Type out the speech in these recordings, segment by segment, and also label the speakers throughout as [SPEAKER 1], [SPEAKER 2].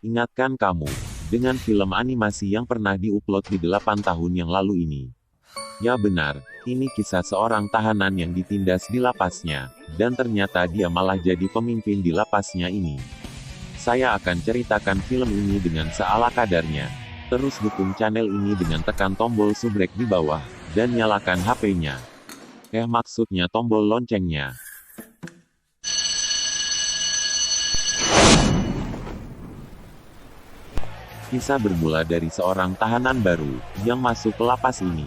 [SPEAKER 1] Ingatkan kamu, dengan film animasi yang pernah diupload di 8 tahun yang lalu ini. Ya benar, ini kisah seorang tahanan yang ditindas di lapasnya, dan ternyata dia malah jadi pemimpin di lapasnya ini. Saya akan ceritakan film ini dengan seala kadarnya. Terus dukung channel ini dengan tekan tombol subrek di bawah, dan nyalakan HP-nya. Maksudnya tombol loncengnya. Kisah bermula dari seorang tahanan baru, yang masuk ke lapas ini.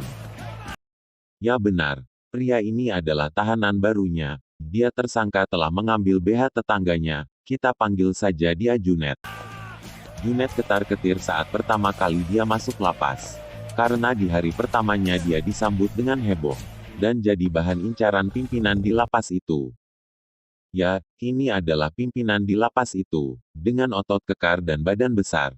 [SPEAKER 1] Ya benar, pria ini adalah tahanan barunya. Dia tersangka telah mengambil BH tetangganya, kita panggil saja dia Junet. Junet ketar-ketir saat pertama kali dia masuk lapas. Karena di hari pertamanya dia disambut dengan heboh, dan jadi bahan incaran pimpinan di lapas itu. Ya, ini adalah pimpinan di lapas itu, dengan otot kekar dan badan besar.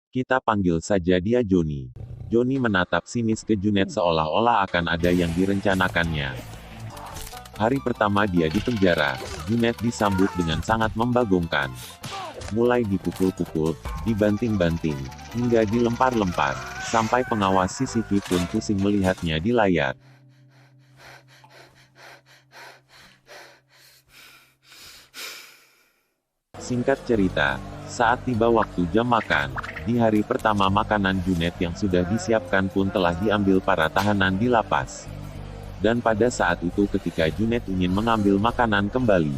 [SPEAKER 1] Kita panggil saja dia Joni. Joni menatap sinis ke Junet seolah-olah akan ada yang direncanakannya. Hari pertama dia di penjara, Junet disambut dengan sangat membagongkan. Mulai dipukul-pukul, dibanting-banting, hingga dilempar-lempar, sampai pengawas CCTV pun pusing melihatnya di layar. Singkat cerita, saat tiba waktu jam makan, di hari pertama makanan Junet yang sudah disiapkan pun telah diambil para tahanan di lapas. Dan pada saat itu ketika Junet ingin mengambil makanan kembali,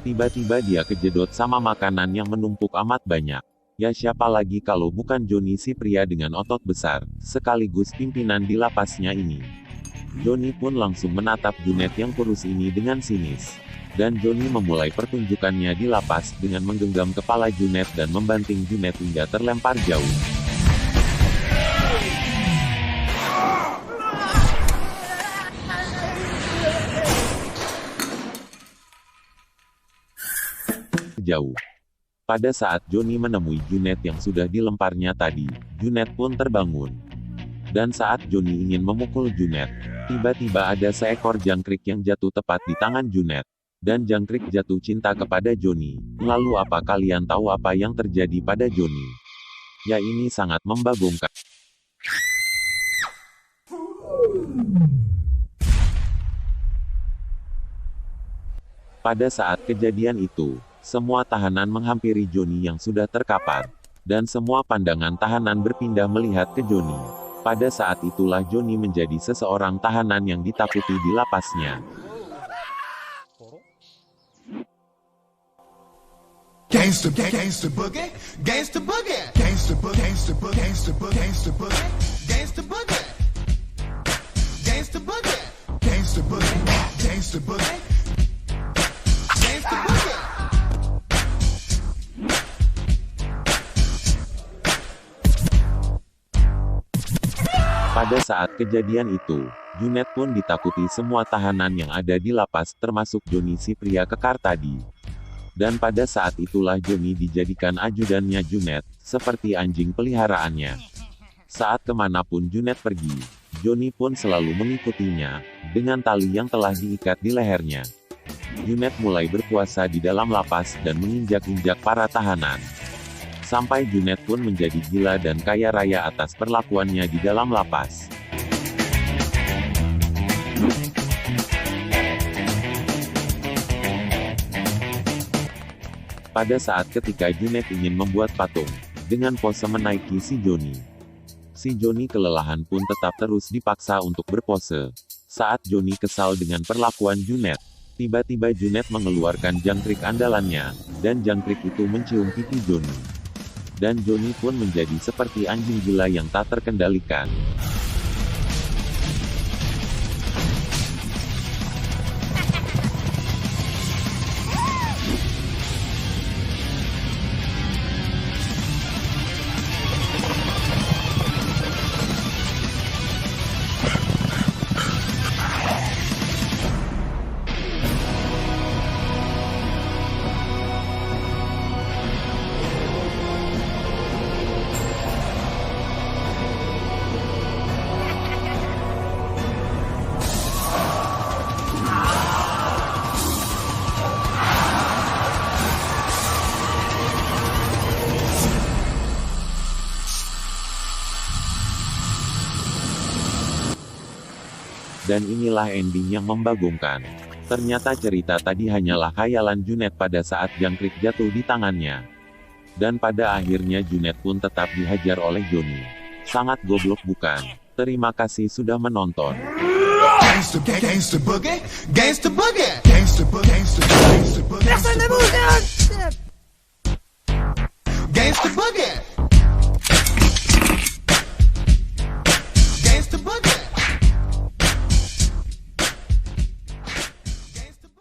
[SPEAKER 1] tiba-tiba dia kejedot sama makanan yang menumpuk amat banyak. Ya siapa lagi kalau bukan Joni si pria dengan otot besar, sekaligus pimpinan di lapasnya ini. Joni pun langsung menatap Junet yang kurus ini dengan sinis. Dan Joni memulai pertunjukannya di lapas dengan menggenggam kepala Junet dan membanting Junet hingga terlempar jauh. Pada saat Joni menemui Junet yang sudah dilemparnya tadi, Junet pun terbangun. Dan saat Joni ingin memukul Junet, tiba-tiba ada seekor jangkrik yang jatuh tepat di tangan Junet. Dan jangkrik jatuh cinta kepada Joni. Lalu apa kalian tahu apa yang terjadi pada Joni? Ya ini sangat membagongkan. Pada saat kejadian itu, semua tahanan menghampiri Joni yang sudah terkapar. Dan semua pandangan tahanan berpindah melihat ke Joni. Pada saat itulah Joni menjadi seseorang tahanan yang ditakuti di lapasnya.
[SPEAKER 2] Gangsta, gangsta boogie, gangsta boogie, gangsta boogie, gangsta boogie, gangsta boogie, gangsta boogie, gangsta boogie, gangsta boogie, gangsta boogie, gangsta boogie, gangsta boogie.
[SPEAKER 1] Pada saat kejadian itu, Junet pun ditakuti semua tahanan yang ada di lapas termasuk Joni si pria kekar tadi. Dan pada saat itulah Joni dijadikan ajudannya Junet, seperti anjing peliharaannya. Saat kemanapun Junet pergi, Joni pun selalu mengikutinya, dengan tali yang telah diikat di lehernya. Junet mulai berkuasa di dalam lapas dan menginjak-injak para tahanan. Sampai Junet pun menjadi gila dan kaya raya atas perlakuannya di dalam lapas. Pada saat ketika Junet ingin membuat patung, dengan pose menaiki si Joni. Si Joni kelelahan pun tetap terus dipaksa untuk berpose. Saat Joni kesal dengan perlakuan Junet, tiba-tiba Junet mengeluarkan jangkrik andalannya, dan jangkrik itu mencium pipi Joni. Dan Joni pun menjadi seperti anjing gila yang tak terkendalikan. Dan inilah ending yang membagongkan. Ternyata cerita tadi hanyalah khayalan Junet pada saat jangkrik jatuh di tangannya. Dan pada akhirnya Junet pun tetap dihajar oleh Johnny. Sangat goblok bukan? Terima kasih sudah menonton.
[SPEAKER 2] Gangsta, gangsta boogie, gangsta boogie, gangsta boogie, gangsta boogie, gangsta boogie, gangsta boogie.